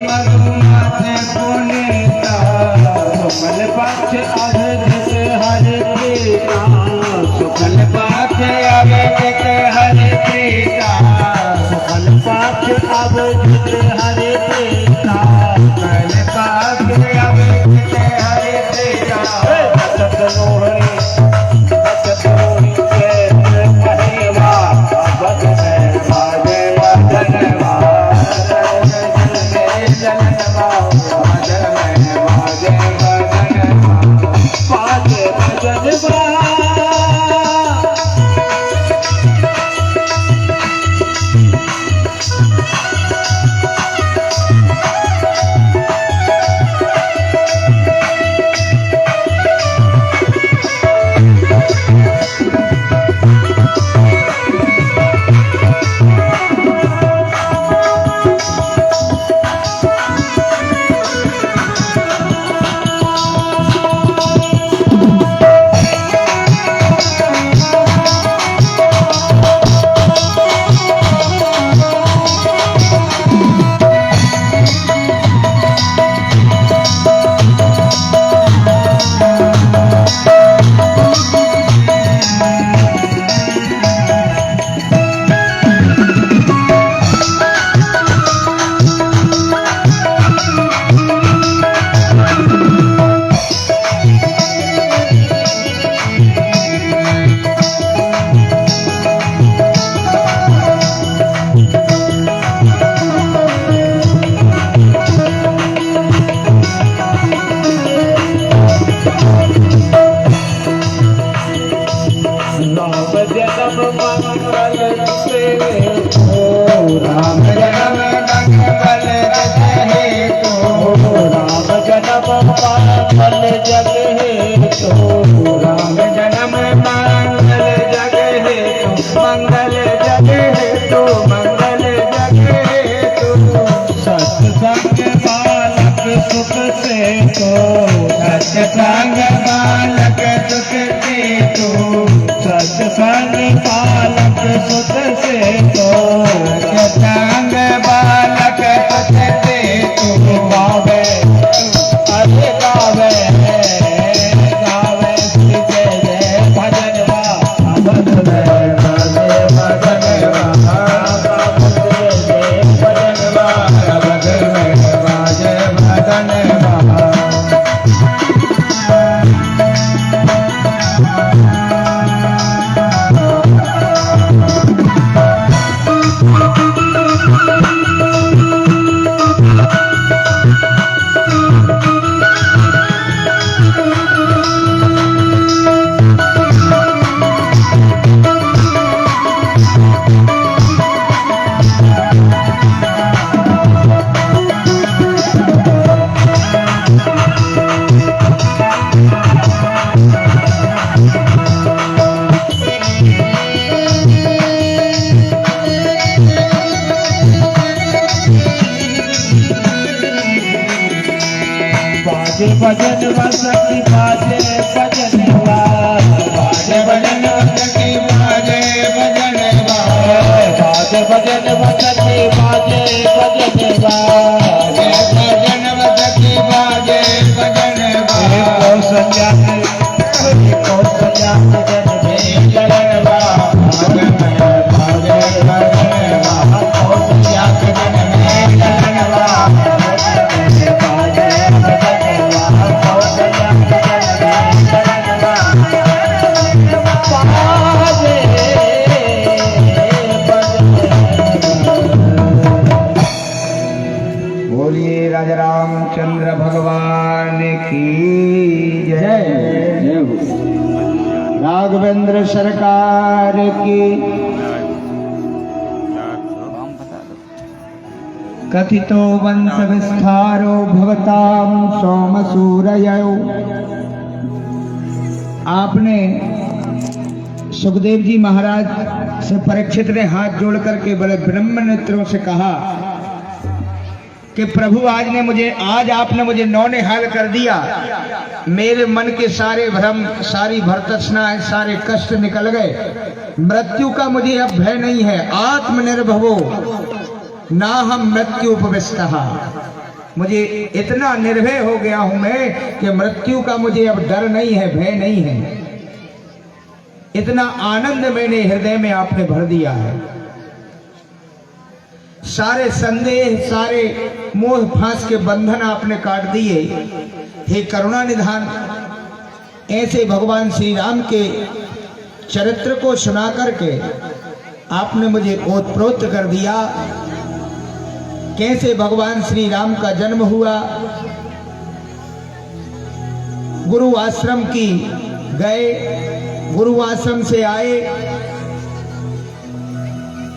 मधुमाथे पुनीता सुखल पक्ष अवधित हरि प्रीता सुखल पक्ष अवधित हरि प्रीता सुखल पक्ष अवधित हरि प्रीता सुखल पक्ष अवधित हरि प्रीता सतलोहरी सतलोहरी के महिमा अवध में बाजे वदनवा सत्संग बालक सुख से तो सत्संग बालक सुख से तो सत्संग बालक सुख से तो गावे अरे गावे गावे श्री जय जय भजनवा भजन में गावे भजनवा गावे जय भजनवा भजन में गावे भजनवा भजन वसती बाजे भजन बाजे भजन वसती बाजे भजन बाजे भजन वसती बाजे भजन बाजे भजन वसती बाजे भजन कौशल्या कौशल्या भजन में चरण बाजे भजन कौशल्या भजन में चरण राजा रामचंद्र भगवान की जय। राघवेंद्र सरकार की। कथितो वंश विस्तारो भवताम सोम सूरयो। आपने सुखदेव जी महाराज से परीक्षित ने हाथ जोड़ करके बड़े ब्रह्म नेत्रों से कहा कि प्रभु आज आपने मुझे नौनिहाल कर दिया। मेरे मन के सारे भ्रम, सारी भरतृष्णाएं, सारे कष्ट निकल गए। मृत्यु का मुझे अब भय नहीं है। आत्मनिर्भवो ना हम मृत्यु उपविष्टः। मुझे इतना निर्भय हो गया हूं मैं कि मृत्यु का मुझे अब डर नहीं है, भय नहीं है। इतना आनंद मैंने हृदय में आपने भर दिया है। सारे संदेह, सारे मोह फांस के बंधन आपने काट दिए। हे करुणा निधान, ऐसे भगवान श्री राम के चरित्र को सुना करके आपने मुझे ओतप्रोत कर दिया। कैसे भगवान श्री राम का जन्म हुआ, गुरु आश्रम की गए, गुरु आश्रम से आए,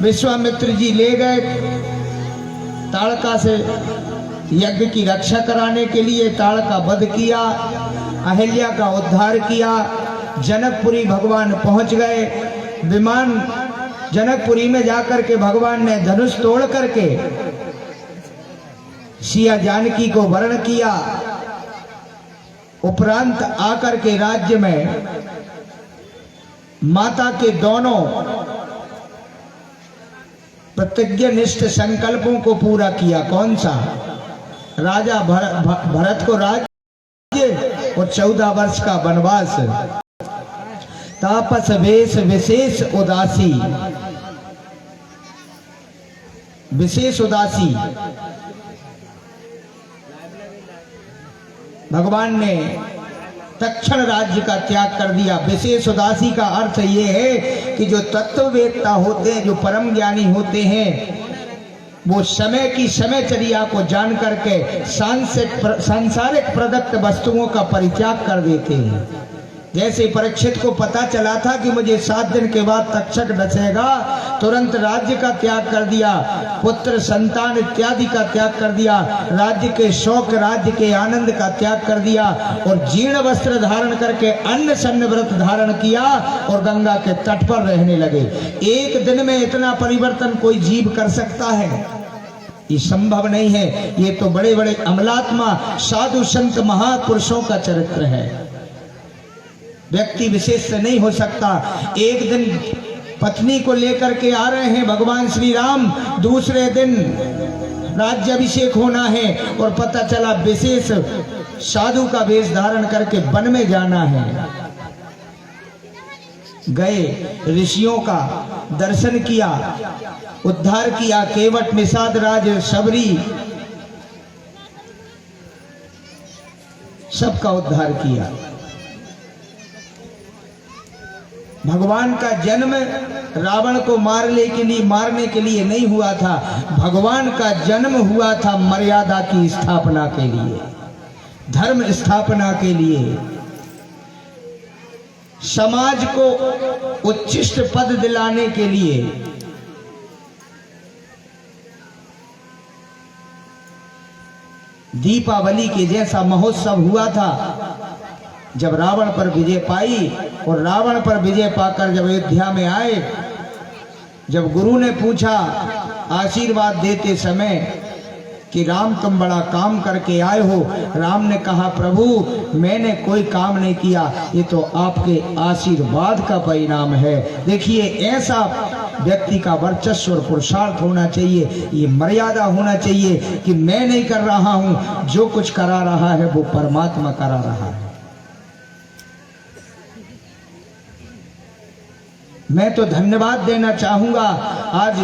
विश्वामित्र जी ले गए ताड़का से यज्ञ की रक्षा कराने के लिए। ताड़का वध किया, अहिल्या का उद्धार किया। जनकपुरी भगवान पहुंच गए। विमान जनकपुरी में जाकर के भगवान ने धनुष तोड़ करके सिया जानकी को वर्ण किया। उपरांत आकर के राज्य में माता के दोनों प्रतिज्ञानिष्ठ संकल्पों को पूरा किया। कौन सा? राजा भरत को राज्य और 14 वर्ष का वनवास। तापस वेश विशेष उदासी, विशेष उदासी भगवान ने तक्षण राज्य का त्याग कर दिया। विशेष उदासी का अर्थ ये है कि जो तत्ववेत्ता होते हैं, जो परम ज्ञानी होते हैं, वो समय की समयचर्या को जान करके सांसारिक प्रदत्त वस्तुओं का परित्याग कर देते हैं। जैसे परीक्षित को पता चला था कि मुझे 7 दिन के बाद तक्षक डसेगा, तुरंत राज्य का त्याग कर दिया, पुत्र संतान इत्यादि का त्याग कर दिया, राज्य के शौक, राज्य के आनंद का त्याग कर दिया और जीर्ण वस्त्र धारण करके अन्न सन्न व्रत धारण किया और गंगा के तट पर रहने लगे। एक दिन में इतना परिवर्तन कोई जीव कर सकता है? ये संभव नहीं है। ये तो बड़े बड़े अमलात्मा साधु संत महापुरुषों का चरित्र है, व्यक्ति विशेष से नहीं हो सकता। एक दिन पत्नी को लेकर के आ रहे हैं भगवान श्री राम, दूसरे दिन राज्याभिषेक होना है और पता चला विशेष साधु का वेश धारण करके वन में जाना है। गए, ऋषियों का दर्शन किया, उद्धार किया। केवट, निषाद राज, शबरी, सबका उद्धार किया। भगवान का जन्म रावण को मारने के लिए नहीं हुआ था। भगवान का जन्म हुआ था मर्यादा की स्थापना के लिए, धर्म स्थापना के लिए, समाज को उच्चिष्ट पद दिलाने के लिए। दीपावली के जैसा महोत्सव हुआ था जब रावण पर विजय पाई, और रावण पर विजय पाकर जब अयोध्या में आए, जब गुरु ने पूछा आशीर्वाद देते समय कि राम तुम बड़ा काम करके आए हो, राम ने कहा प्रभु मैंने कोई काम नहीं किया, ये तो आपके आशीर्वाद का परिणाम है। देखिए ऐसा व्यक्ति का वर्चस्व और पुरुषार्थ होना चाहिए, ये मर्यादा होना चाहिए कि मैं नहीं कर रहा हूं, जो कुछ करा रहा है वो परमात्मा करा रहा है। मैं तो धन्यवाद देना चाहूंगा आज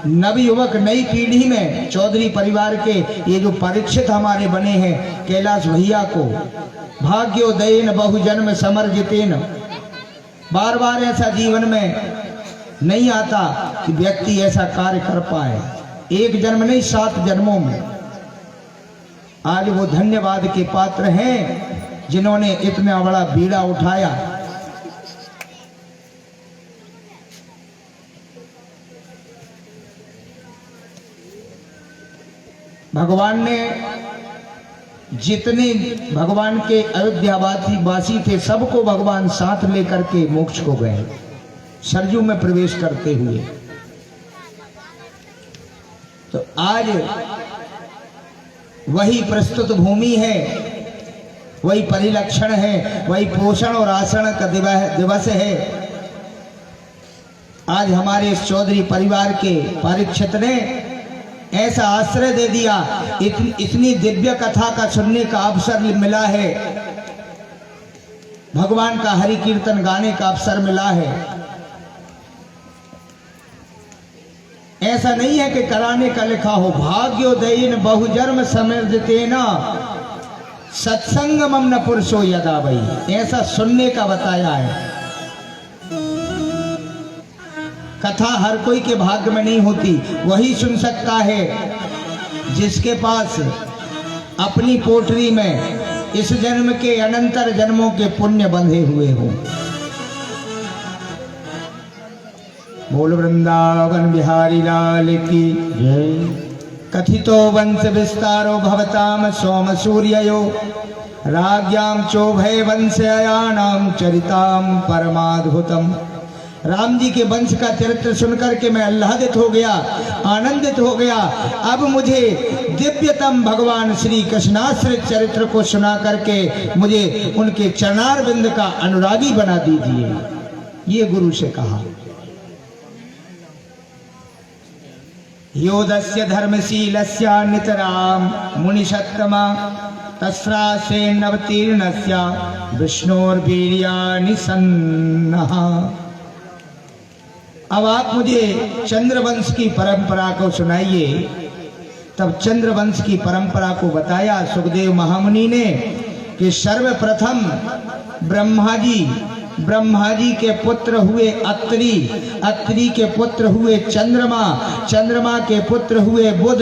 नवयुवक नई पीढ़ी में चौधरी परिवार के ये जो परीक्षित हमारे बने हैं, कैलाश भैया को। भाग्योदयेन बहुजन्म समर्जितेन, बार बार ऐसा जीवन में नहीं आता कि व्यक्ति ऐसा कार्य कर पाए, एक जन्म नहीं 7 जन्मों में। आज वो धन्यवाद के पात्र हैं जिन्होंने इतना बड़ा बीड़ा उठाया। भगवान ने जितने भगवान के अयोध्यावासी थे सबको भगवान साथ लेकर के मोक्ष को गए, सरजू में प्रवेश करते हुए। तो आज वही प्रस्तुत भूमि है, वही परिलक्षण है, वही पोषण और आसन का दिवस है। आज हमारे इस चौधरी परिवार के परीक्षित ने ऐसा आश्रय दे दिया, इतनी दिव्य कथा का सुनने का अवसर मिला है, भगवान का हरि कीर्तन गाने का अवसर मिला है। ऐसा नहीं है कि कराने का लिखा हो, भाग्योदयीन बहुजन्म समर्जितेना सत्संगमम न पुरुषो यदा वही, ऐसा सुनने का बताया है। कथा हर कोई के भाग्य में नहीं होती, वही सुन सकता है जिसके पास अपनी पोटरी में इस जन्म के अनंतर जन्मों के पुण्य बंधे हुए हो। बोल वृंदावन बिहारी लाल की जय। कथितो वंश विस्तारो भवताम सोम सूर्ययो राज्ञाम चोभय वंशयानाम चरिताम परमाद्भुतम। राम जी के वंश का चरित्र सुनकर के मैं आह्लादित हो गया, आनंदित हो गया। अब मुझे दिव्यतम भगवान श्री कृष्णाश्रित चरित्र को सुना करके मुझे उनके चरणारविंद का अनुरागी बना दीजिए, ये गुरु से कहा। योदस्य धर्मशीलस्य नितराम मुनिषत्तमा तस्रासे नवतीर्णस्य विष्णोर्वीर्याणि सन्नः। अब आप मुझे चंद्रवंश की परंपरा को सुनाइए। तब चंद्रवंश की परंपरा को बताया सुखदेव महामुनि ने कि सर्वप्रथम ब्रह्मा जी के पुत्र हुए अत्रि, अत्रि के पुत्र हुए चंद्रमा, चंद्रमा के पुत्र हुए बुध,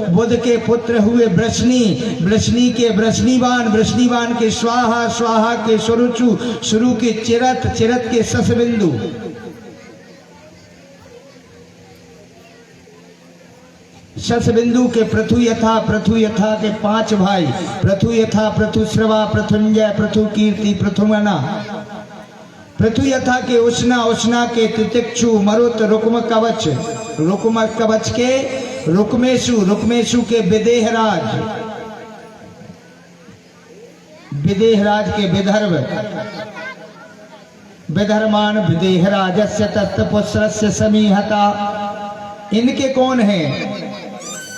बुध के पुत्र हुए वृष्णि, वृष्णि के वृष्णिवान, वृष्णिवान के स्वाहा, स्वाहा के सुरुचु, सुरु के चिरत, चिरत के ससबिंदु, ससबिंदु के पृथु यथा, पृथु यथा के 5 भाई, पृथु यथा, पृथुश्रवा, पृथुंजय, पृथु कीर्ति, पृथुमना, पृथु यथा के उष्णा, उष्णा के तितिक्षु, मरुत, रुक्म कवच, रुक्म कवच के रुक्मेशु, रुक्मेशु के विदेहराज, विदेहराज के विदर्भ, विधर्मान विदेहराजस्य तत्पुत्रस्य समीहता। इनके कौन हैं?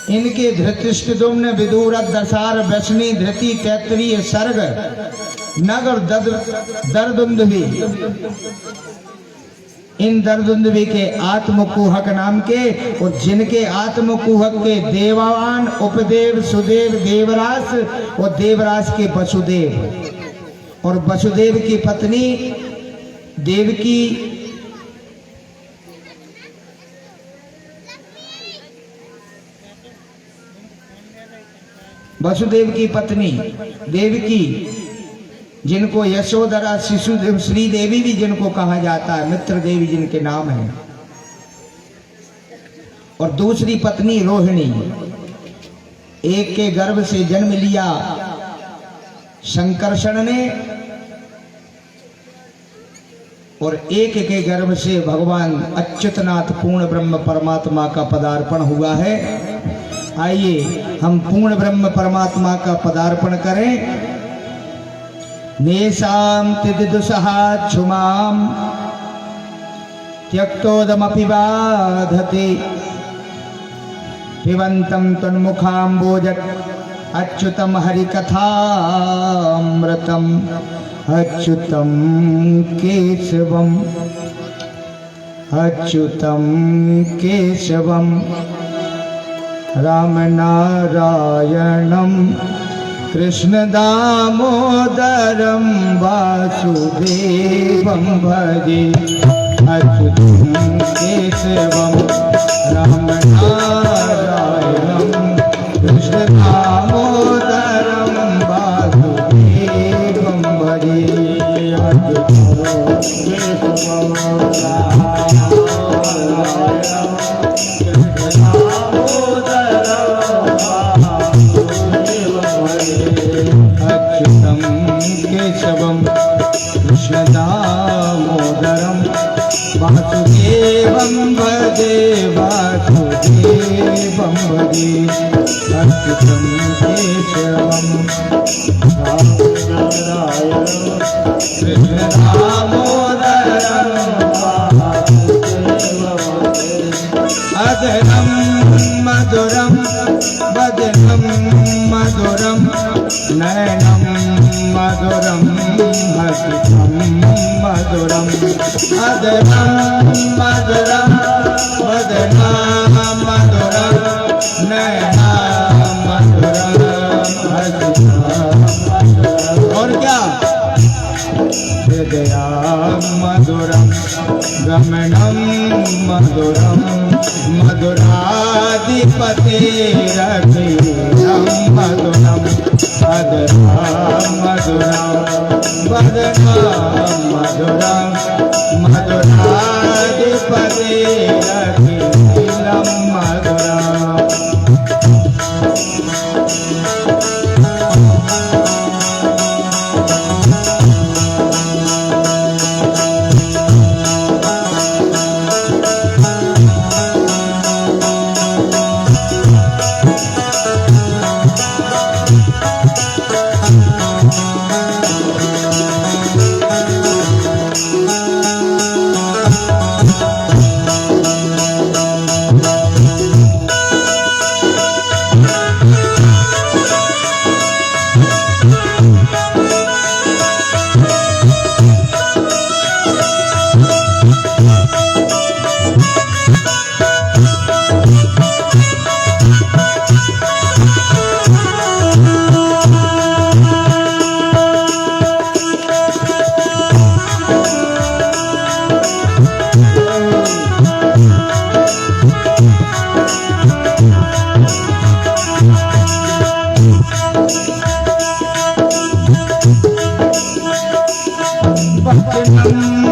इनके धृतराष्ट्रद्युम्न, विदुर, दसार, वृष्णि, धृति, तैत्तिरीय, सर्ग, नग और दर्दुंदुभि। इन दर्दुंदुभि के आत्मकुहक नाम के, और जिनके आत्मकुहक के देवान, उपदेव, सुदेव, देवरास, और देवरास के वसुदेव, और वसुदेव की पत्नी देवकी, वसुदेव की पत्नी देवकी, जिनको यशोधरा, शिशुदेव, श्री देवी भी जिनको कहा जाता है, मित्र देवी जिनके नाम है, और दूसरी पत्नी रोहिणी। एक के गर्भ से जन्म लिया शंकरषण ने, और एक के गर्भ से भगवान अच्युतनाथ पूर्ण ब्रह्म परमात्मा का पदार्पण हुआ है। आइए हम पूर्ण ब्रह्म परमात्मा का पदार्पण करें। नेशाम तिदुसहाक्षुमाम त्यक्तोदमपि बाधते पिबंतम तन्मुखाम्बोजत् अच्युतम हरिकथामृतम अच्युतम केशवम अच्युतम केशवम राम नारायणं कृष्ण दामोदरं वासुदेवं भजे अच्युतं केशवं राम नारायणं कृष्ण दामोदरं वासुदेवं भजे अच्युतं केशवं राम नारायणं अच्युतं केशवं कृष्ण दामोदरं वासुदेवं भजे वासुदेवं भजे अच्युतं नयनम मधुरम हसितम मधुरम अदरम मधुरम वदनम मधुरम नयना मधुरम हसितम और क्या हृदया मधुरम गमनम मधुरम मधुराधिपतेरखिलम मधुरम अदरा मधुरम वदनम मधुरम मधुराधिपतेरखिलम मधुरम।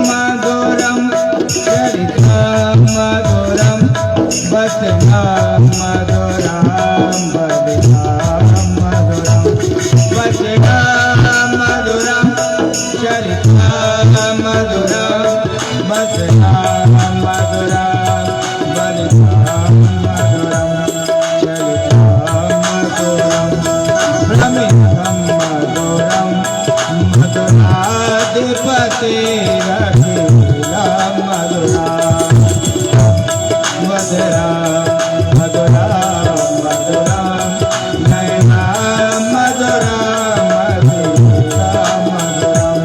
मधुरम चरितम मधुरम वचनम मधुरम बलिहारम मधुरम वचनम मधुरम चरितम मधुरम वचनम मधुरम बलिहारम मधुरम चरितम मधुरम भ्रमितम मधुरम मधुराधिपतेरखिलम मधुरम मधुरा मधुरा मधुरम नयना मधुरम मधुरा मधुरम।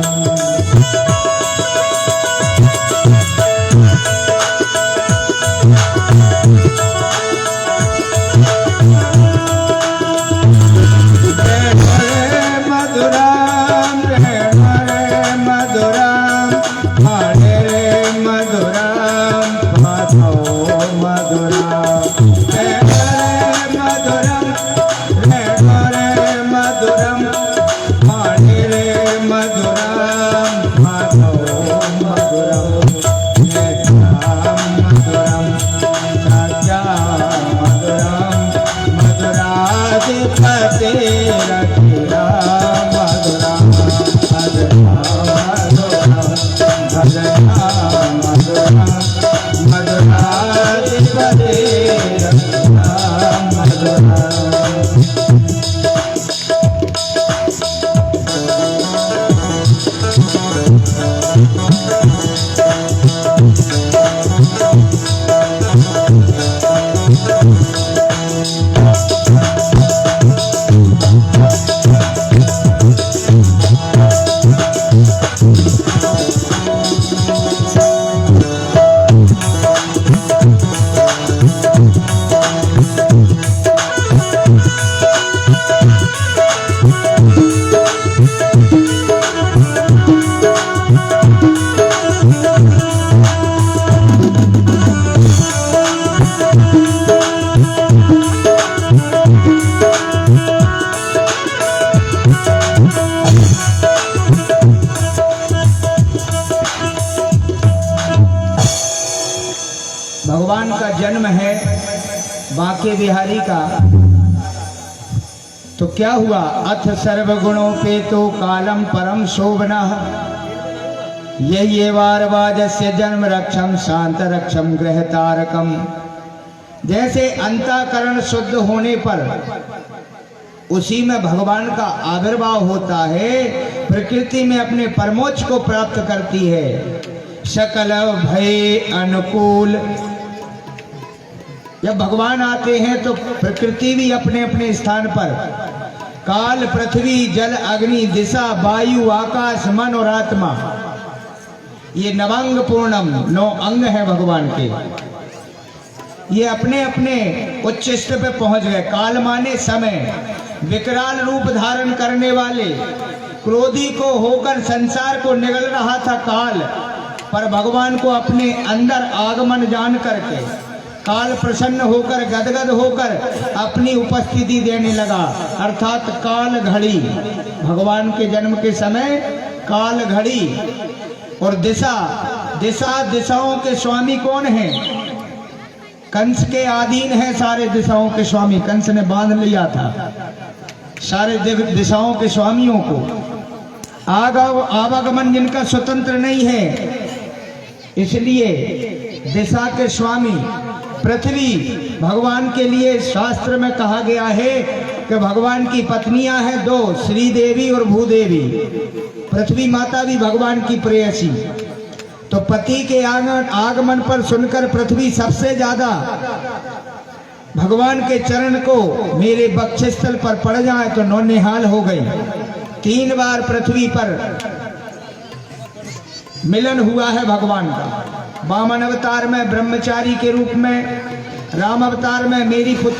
भगवान का जन्म है बांके बिहारी का, तो क्या हुआ? अथ सर्वगुणों पे तो कालम परम शोभना, यही एवारवाजस्य जन्म रक्षम शांत रक्षम ग्रह तारकम। जैसे अंतःकरण शुद्ध होने पर उसी में भगवान का आविर्भाव होता है, प्रकृति में अपने परमोच्च को प्राप्त करती है। सकल भय अनुकूल, जब भगवान आते हैं तो प्रकृति भी अपने अपने स्थान पर काल, पृथ्वी, जल, अग्नि, दिशा, वायु, आकाश, मन और आत्मा, ये नवांग पूर्णम 9 अंग है भगवान के। ये अपने अपने उच्चिष्ट पे पहुंच गए। काल माने समय, विकराल रूप धारण करने वाले, क्रोधी को होकर संसार को निगल रहा था काल, पर भगवान को अपने अंदर आगमन जान करके काल प्रसन्न होकर गदगद होकर अपनी उपस्थिति देने लगा। अर्थात काल घड़ी, भगवान के जन्म के समय काल घड़ी। और दिशा, दिशाओं के स्वामी कौन है? कंस के अधीन है सारे दिशाओं के स्वामी। कंस ने बांध लिया था सारे दिशाओं के स्वामियों को। आवागमन जिनका स्वतंत्र नहीं है, इसलिए दिशा के स्वामी पृथ्वी भगवान के लिए शास्त्र में कहा गया है कि भगवान की पत्नियां हैं 2, श्री देवी और भूदेवी। पृथ्वी माता भी भगवान की प्रेयसी। तो पति के आगमन पर सुनकर पृथ्वी सबसे ज्यादा भगवान के चरण को मेरे वक्षस्थल पर पड़ जाए तो नौनिहाल हो गई। 3 बार पृथ्वी पर मिलन हुआ है भगवान का। वामन अवतार में ब्रह्मचारी के रूप में, राम अवतार में मेरी पुत्री